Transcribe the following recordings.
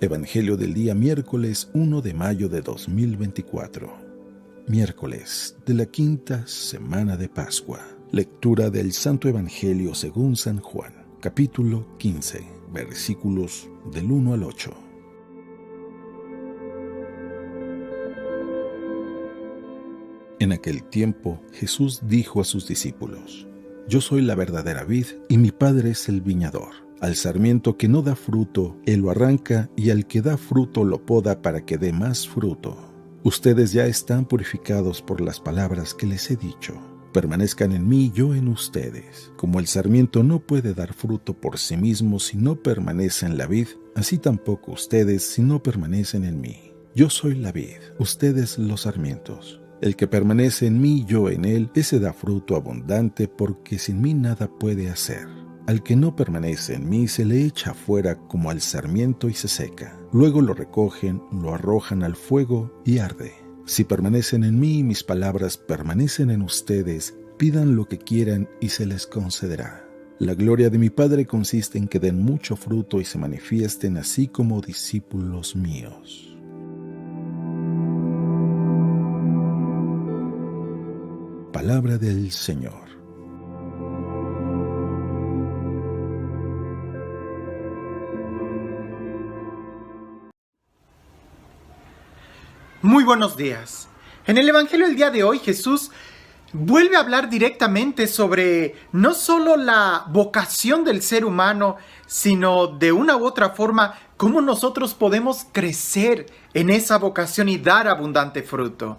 Evangelio del día miércoles 1 de mayo de 2024. Miércoles de la quinta semana de Pascua. Lectura del Santo Evangelio según San Juan, capítulo 15, versículos del 1 al 8. En aquel tiempo Jesús dijo a sus discípulos: Yo soy la verdadera vid y mi Padre es el viñador. Al sarmiento que no da fruto, Él lo arranca, y al que da fruto lo poda para que dé más fruto. Ustedes ya están purificados por las palabras que les he dicho. Permanezcan en mí y yo en ustedes. Como el sarmiento no puede dar fruto por sí mismo si no permanece en la vid, así tampoco ustedes si no permanecen en mí. Yo soy la vid, ustedes los sarmientos. El que permanece en mí y yo en él, ese da fruto abundante, porque sin mí nada puede hacer. Al que no permanece en mí se le echa afuera como al sarmiento y se seca. Luego lo recogen, lo arrojan al fuego y arde. Si permanecen en mí y mis palabras permanecen en ustedes, pidan lo que quieran y se les concederá. La gloria de mi Padre consiste en que den mucho fruto y se manifiesten así como discípulos míos. Palabra del Señor. Muy buenos días. En el Evangelio del día de hoy, Jesús vuelve a hablar directamente sobre no solo la vocación del ser humano, sino de una u otra forma, cómo nosotros podemos crecer en esa vocación y dar abundante fruto.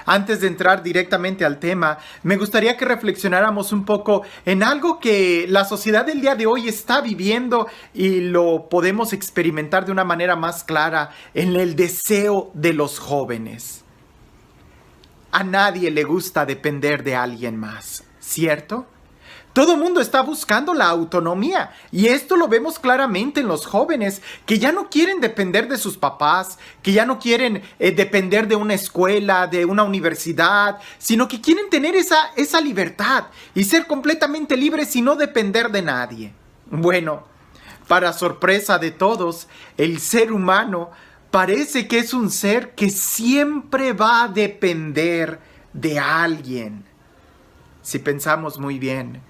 Antes de entrar directamente al tema, me gustaría que reflexionáramos un poco en algo que la sociedad del día de hoy está viviendo y lo podemos experimentar de una manera más clara en el deseo de los jóvenes. A nadie le gusta depender de alguien más, ¿cierto? Todo el mundo está buscando la autonomía y esto lo vemos claramente en los jóvenes que ya no quieren depender de sus papás, que ya no quieren depender de una escuela, de una universidad, sino que quieren tener esa libertad y ser completamente libres y no depender de nadie. Bueno, para sorpresa de todos, el ser humano parece que es un ser que siempre va a depender de alguien. Si pensamos muy bien,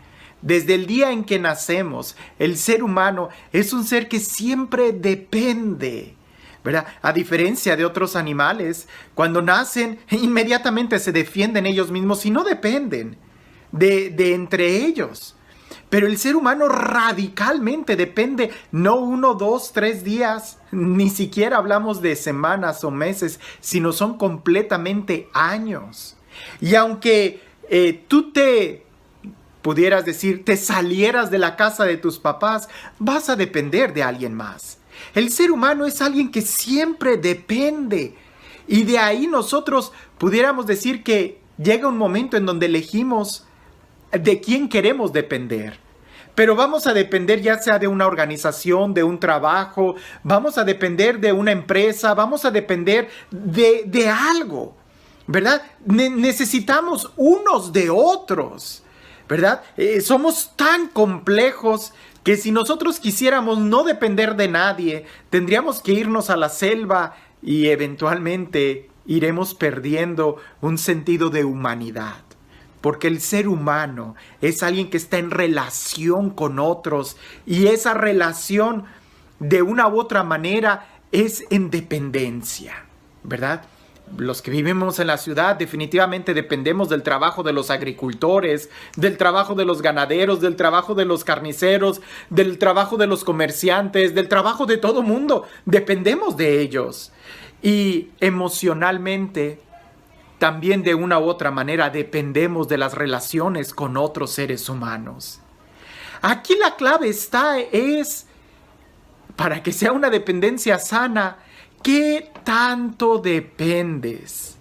desde el día en que nacemos, el ser humano es un ser que siempre depende, ¿verdad? A diferencia de otros animales, cuando nacen, inmediatamente se defienden ellos mismos y no dependen de entre ellos. Pero el ser humano radicalmente depende, no 1, 2, 3 días, ni siquiera hablamos de semanas o meses, sino son completamente años. Y aunque tú pudieras decir, te salieras de la casa de tus papás, vas a depender de alguien más. El ser humano es alguien que siempre depende. Y de ahí nosotros pudiéramos decir que llega un momento en donde elegimos de quién queremos depender. Pero vamos a depender ya sea de una organización, de un trabajo, vamos a depender de una empresa, vamos a depender de algo, ¿verdad? Necesitamos unos de otros, ¿verdad? Somos tan complejos que si nosotros quisiéramos no depender de nadie, tendríamos que irnos a la selva y eventualmente iremos perdiendo un sentido de humanidad. Porque el ser humano es alguien que está en relación con otros y esa relación de una u otra manera es en dependencia, ¿verdad? Los que vivimos en la ciudad definitivamente dependemos del trabajo de los agricultores, del trabajo de los ganaderos, del trabajo de los carniceros, del trabajo de los comerciantes, del trabajo de todo mundo. Dependemos de ellos. Y emocionalmente, también de una u otra manera dependemos de las relaciones con otros seres humanos. Aquí la clave es, para que sea una dependencia sana, ¿qué tanto dependes?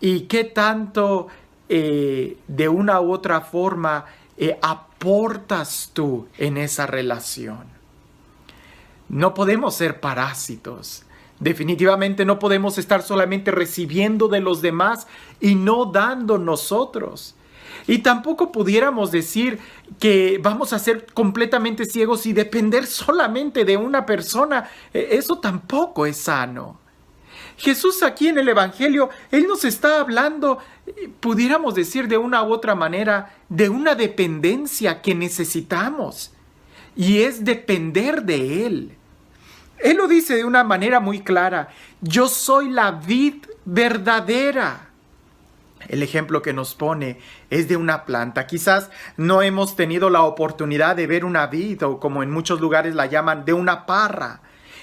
¿Y qué tanto de una u otra forma aportas tú en esa relación? No podemos ser parásitos. Definitivamente no podemos estar solamente recibiendo de los demás y no dando nosotros. Y tampoco pudiéramos decir que vamos a ser completamente ciegos y depender solamente de una persona. Eso tampoco es sano. Jesús aquí en el Evangelio, Él nos está hablando, pudiéramos decir de una u otra manera, de una dependencia que necesitamos. Y es depender de Él. Él lo dice de una manera muy clara: yo soy la vid verdadera. El ejemplo que nos pone es de una planta. Quizás no hemos tenido la oportunidad de ver una vid, o como en muchos lugares la llaman, de una parra.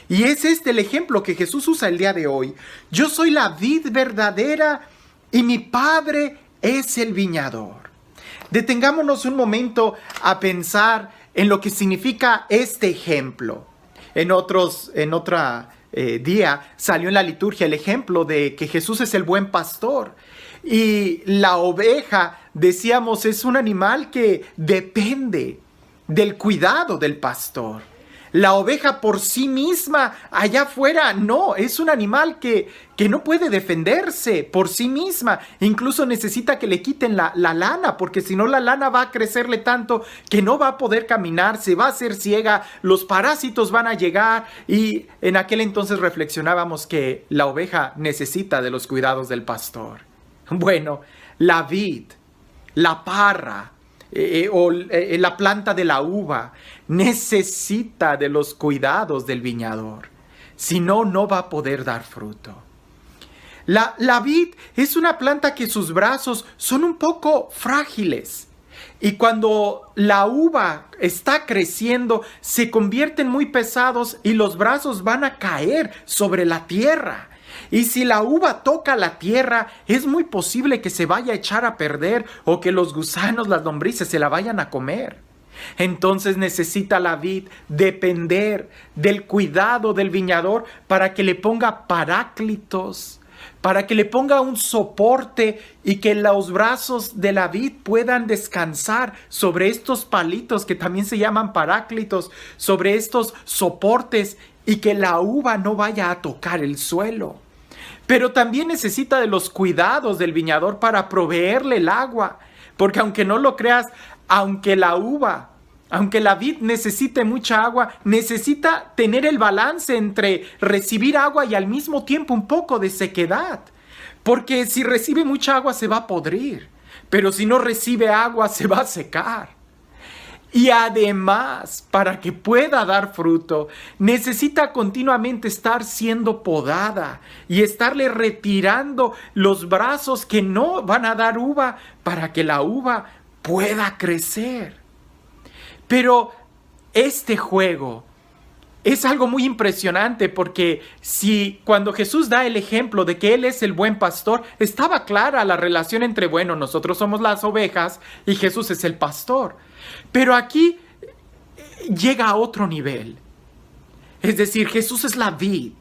Y es este el ejemplo que Jesús usa el día de hoy. Yo soy la vid verdadera y mi Padre es el viñador. Detengámonos un momento a pensar en lo que significa este ejemplo. En otro día salió en la liturgia el ejemplo de que Jesús es el buen pastor. Y la oveja, decíamos, es un animal que depende del cuidado del pastor. La oveja por sí misma allá afuera no, es un animal que no puede defenderse por sí misma. Incluso necesita que le quiten la lana, porque si no la lana va a crecerle tanto que no va a poder caminar, se va a hacer ciega, los parásitos van a llegar. Y en aquel entonces reflexionábamos que la oveja necesita de los cuidados del pastor. Bueno, la vid, la parra, la planta de la uva necesita de los cuidados del viñador. Si no, no va a poder dar fruto. La vid es una planta que sus brazos son un poco frágiles. Y cuando la uva está creciendo, se convierten muy pesados y los brazos van a caer sobre la tierra. Y si la uva toca la tierra, es muy posible que se vaya a echar a perder o que los gusanos, las lombrices, se la vayan a comer. Entonces necesita la vid depender del cuidado del viñador para que le ponga paráclitos, para que le ponga un soporte y que los brazos de la vid puedan descansar sobre estos palitos que también se llaman paráclitos, sobre estos soportes, y que la uva no vaya a tocar el suelo. Pero también necesita de los cuidados del viñador para proveerle el agua, porque aunque no lo creas, aunque la vid necesite mucha agua, necesita tener el balance entre recibir agua y al mismo tiempo un poco de sequedad. Porque si recibe mucha agua se va a podrir, pero si no recibe agua se va a secar. Y además, para que pueda dar fruto, necesita continuamente estar siendo podada y estarle retirando los brazos que no van a dar uva para que la uva pueda crecer. Pero este juego es algo muy impresionante, porque si cuando Jesús da el ejemplo de que Él es el buen pastor, estaba clara la relación entre, bueno, nosotros somos las ovejas y Jesús es el pastor. Pero aquí llega a otro nivel. Es decir, Jesús es la vid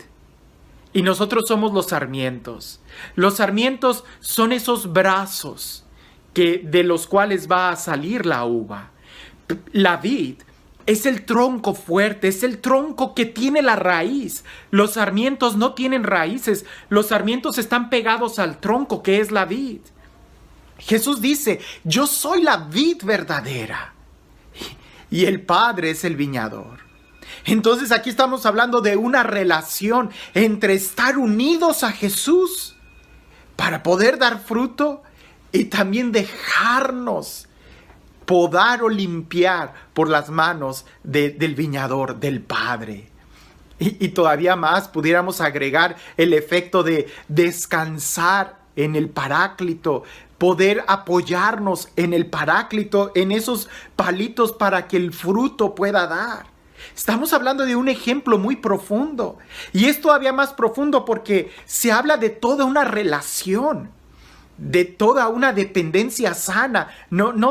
y nosotros somos los sarmientos. Los sarmientos son esos brazos de los cuales va a salir la uva. La vid es el tronco fuerte, es el tronco que tiene la raíz. Los sarmientos no tienen raíces, los sarmientos están pegados al tronco que es la vid. Jesús dice: yo soy la vid verdadera y el Padre es el viñador. Entonces aquí estamos hablando de una relación entre estar unidos a Jesús para poder dar fruto y también dejarnos podar o limpiar por las manos del viñador, del Padre. Y todavía más pudiéramos agregar el efecto de descansar en el Paráclito, poder apoyarnos en el Paráclito, en esos palitos para que el fruto pueda dar. Estamos hablando de un ejemplo muy profundo, y es todavía más profundo porque se habla de toda una relación, de toda una dependencia sana, no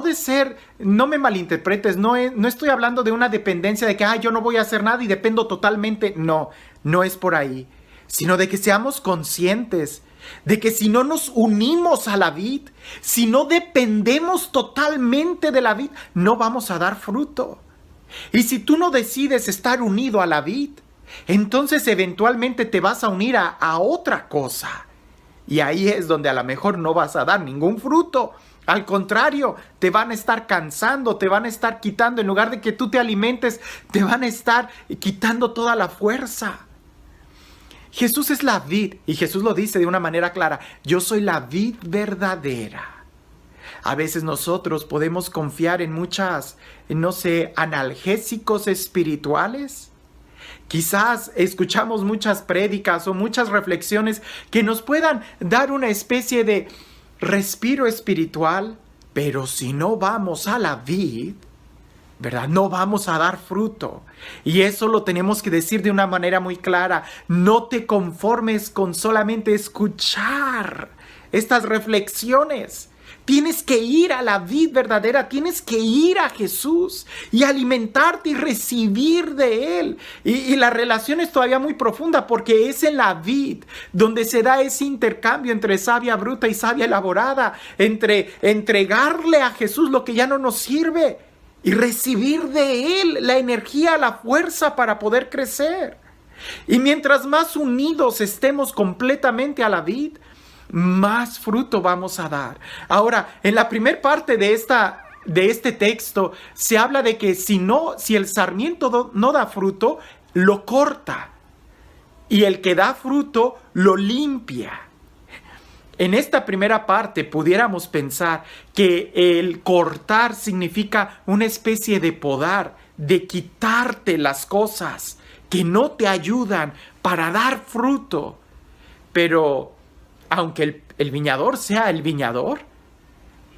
me malinterpretes, no estoy hablando de una dependencia de que yo no voy a hacer nada y dependo totalmente, no es por ahí, sino de que seamos conscientes de que si no nos unimos a la vid, si no dependemos totalmente de la vid, no vamos a dar fruto. Y si tú no decides estar unido a la vid, entonces eventualmente te vas a unir a otra cosa. Y ahí es donde a lo mejor no vas a dar ningún fruto. Al contrario, te van a estar cansando, te van a estar quitando. En lugar de que tú te alimentes, te van a estar quitando toda la fuerza. Jesús es la vid, y Jesús lo dice de una manera clara: yo soy la vid verdadera. A veces nosotros podemos confiar en muchas, no sé, analgésicos espirituales. Quizás escuchamos muchas prédicas o muchas reflexiones que nos puedan dar una especie de respiro espiritual, pero si no vamos a la vid, ¿verdad? No vamos a dar fruto. Y eso lo tenemos que decir de una manera muy clara. No te conformes con solamente escuchar estas reflexiones. Tienes que ir a la vid verdadera, tienes que ir a Jesús y alimentarte y recibir de Él. Y la relación es todavía muy profunda, porque es en la vid donde se da ese intercambio entre savia bruta y savia elaborada, entre entregarle a Jesús lo que ya no nos sirve y recibir de Él la energía, la fuerza para poder crecer. Y mientras más unidos estemos completamente a la vid, más fruto vamos a dar. Ahora, en la primera parte de este texto se habla de que si el sarmiento no da fruto, lo corta, y el que da fruto lo limpia. En esta primera parte pudiéramos pensar que el cortar significa una especie de podar, de quitarte las cosas que no te ayudan para dar fruto. Pero aunque el viñador sea el viñador,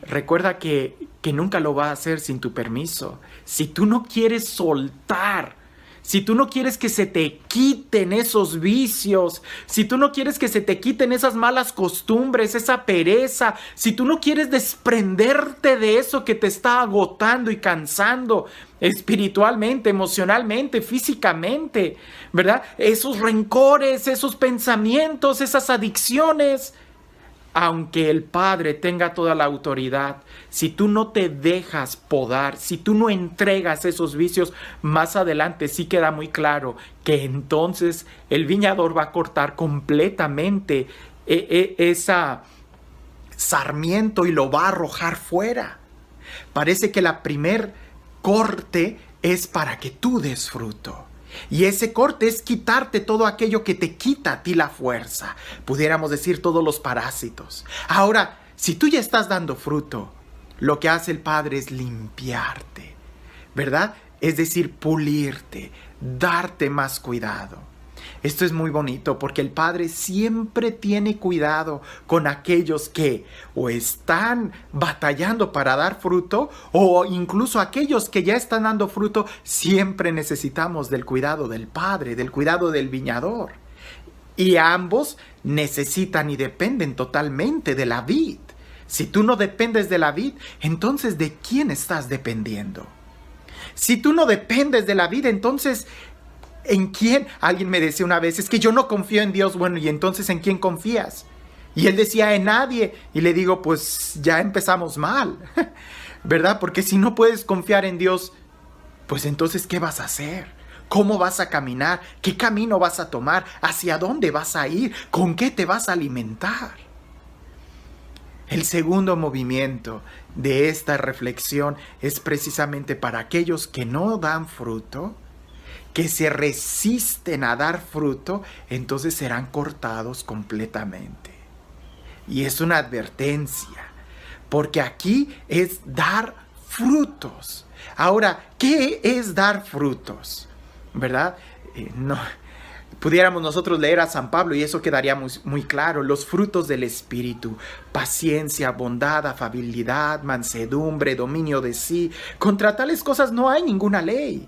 recuerda que nunca lo va a hacer sin tu permiso. Si tú no quieres soltar, si tú no quieres que se te quiten esos vicios, si tú no quieres que se te quiten esas malas costumbres, esa pereza, si tú no quieres desprenderte de eso que te está agotando y cansando espiritualmente, emocionalmente, físicamente, ¿verdad? Esos rencores, esos pensamientos, esas adicciones. Aunque el Padre tenga toda la autoridad, si tú no te dejas podar, si tú no entregas esos vicios, más adelante sí queda muy claro que entonces el viñador va a cortar completamente esa sarmiento y lo va a arrojar fuera. Parece que la primer corte es para que tú des fruto. Y ese corte es quitarte todo aquello que te quita a ti la fuerza. Pudiéramos decir todos los parásitos. Ahora, si tú ya estás dando fruto, lo que hace el Padre es limpiarte, ¿verdad? Es decir, pulirte, darte más cuidado. Esto es muy bonito porque el Padre siempre tiene cuidado con aquellos que o están batallando para dar fruto, o incluso aquellos que ya están dando fruto. Siempre necesitamos del cuidado del Padre, del cuidado del viñador. Y ambos necesitan y dependen totalmente de la vid. Si tú no dependes de la vid, entonces ¿de quién estás dependiendo? Si tú no dependes de la vid, entonces ¿en quién? Alguien me decía una vez: es que yo no confío en Dios. Bueno, ¿y entonces en quién confías? Y él decía: en nadie. Y le digo: pues ya empezamos mal, ¿verdad? Porque si no puedes confiar en Dios, pues entonces ¿qué vas a hacer? ¿Cómo vas a caminar? ¿Qué camino vas a tomar? ¿Hacia dónde vas a ir? ¿Con qué te vas a alimentar? El segundo movimiento de esta reflexión es precisamente para aquellos que no dan fruto, que se resisten a dar fruto, entonces serán cortados completamente. Y es una advertencia, porque aquí es dar frutos. Ahora, ¿qué es dar frutos? ¿Verdad? No pudiéramos nosotros leer a San Pablo y eso quedaría muy claro. Los frutos del Espíritu: paciencia, bondad, afabilidad, mansedumbre, dominio de sí. Contra tales cosas no hay ninguna ley.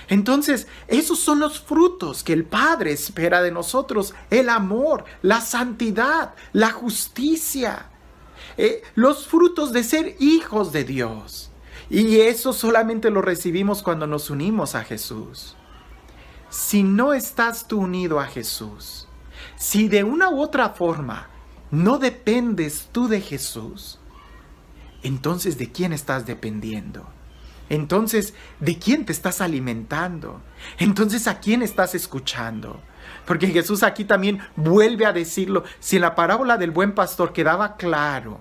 Entonces, esos son los frutos que el Padre espera de nosotros: el amor, la santidad, la justicia, los frutos de ser hijos de Dios. Y eso solamente lo recibimos cuando nos unimos a Jesús. Si no estás tú unido a Jesús, si de una u otra forma no dependes tú de Jesús, entonces ¿de quién estás dependiendo? Entonces, ¿de quién te estás alimentando? Entonces, ¿a quién estás escuchando? Porque Jesús aquí también vuelve a decirlo. Si en la parábola del buen pastor quedaba claro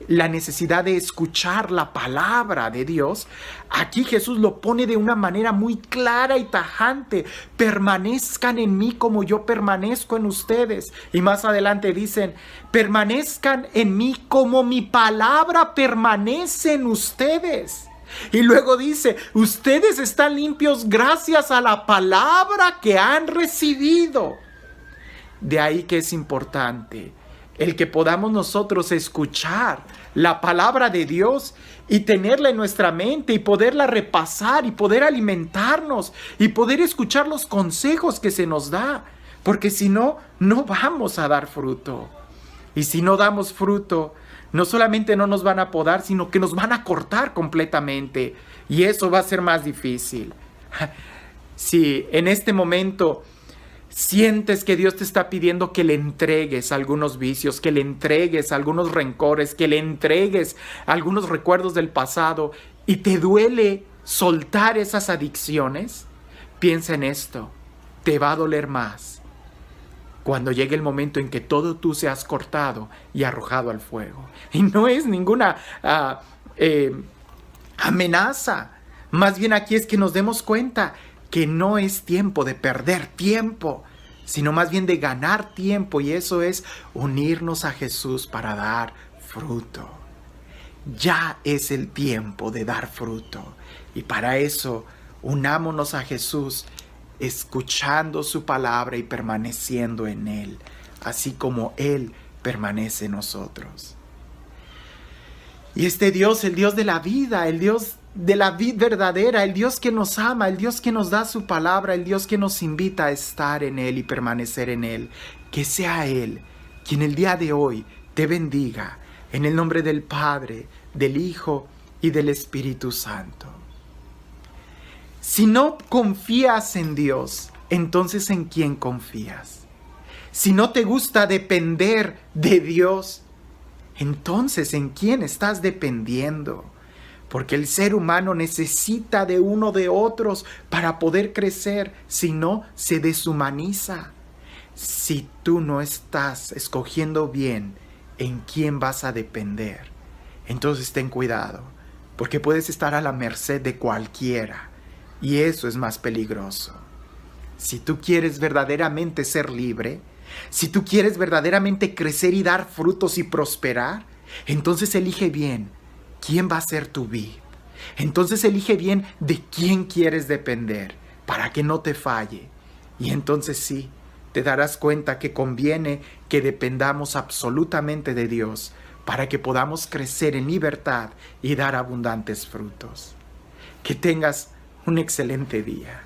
la necesidad de escuchar la palabra de Dios, aquí Jesús lo pone de una manera muy clara y tajante. Permanezcan en mí como yo permanezco en ustedes. Y más adelante dicen, permanezcan en mí como mi palabra permanece en ustedes. Y luego dice, ustedes están limpios gracias a la palabra que han recibido. De ahí que es importante el que podamos nosotros escuchar la palabra de Dios y tenerla en nuestra mente y poderla repasar y poder alimentarnos y poder escuchar los consejos que se nos da, porque si no, no vamos a dar fruto. Y si no damos fruto, no solamente no nos van a podar, sino que nos van a cortar completamente, y eso va a ser más difícil. Si en este momento sientes que Dios te está pidiendo que le entregues algunos vicios, que le entregues algunos rencores, que le entregues algunos recuerdos del pasado y te duele soltar esas adicciones, piensa en esto, te va a doler más cuando llegue el momento en que todo tú seas cortado y arrojado al fuego. Y no es ninguna amenaza, más bien aquí es que nos demos cuenta que no es tiempo de perder tiempo, sino más bien de ganar tiempo, y eso es unirnos a Jesús para dar fruto. Ya es el tiempo de dar fruto, y para eso unámonos a Jesús, escuchando su palabra y permaneciendo en Él, así como Él permanece en nosotros. Y este Dios, el Dios de la vida, el Dios de la vida verdadera, el Dios que nos ama, el Dios que nos da su palabra, el Dios que nos invita a estar en Él y permanecer en Él, que sea Él quien el día de hoy te bendiga, en el nombre del Padre, del Hijo y del Espíritu Santo. Si no confías en Dios, entonces ¿en quién confías? Si no te gusta depender de Dios, entonces ¿en quién estás dependiendo? Porque el ser humano necesita de uno de otros para poder crecer, si no se deshumaniza. Si tú no estás escogiendo bien en quién vas a depender, entonces ten cuidado, porque puedes estar a la merced de cualquiera, y eso es más peligroso. Si tú quieres verdaderamente ser libre, si tú quieres verdaderamente crecer y dar frutos y prosperar, entonces elige bien quién va a ser tu vid. Entonces elige bien de quién quieres depender para que no te falle. Y entonces sí, te darás cuenta que conviene que dependamos absolutamente de Dios para que podamos crecer en libertad y dar abundantes frutos. Que tengas un excelente día.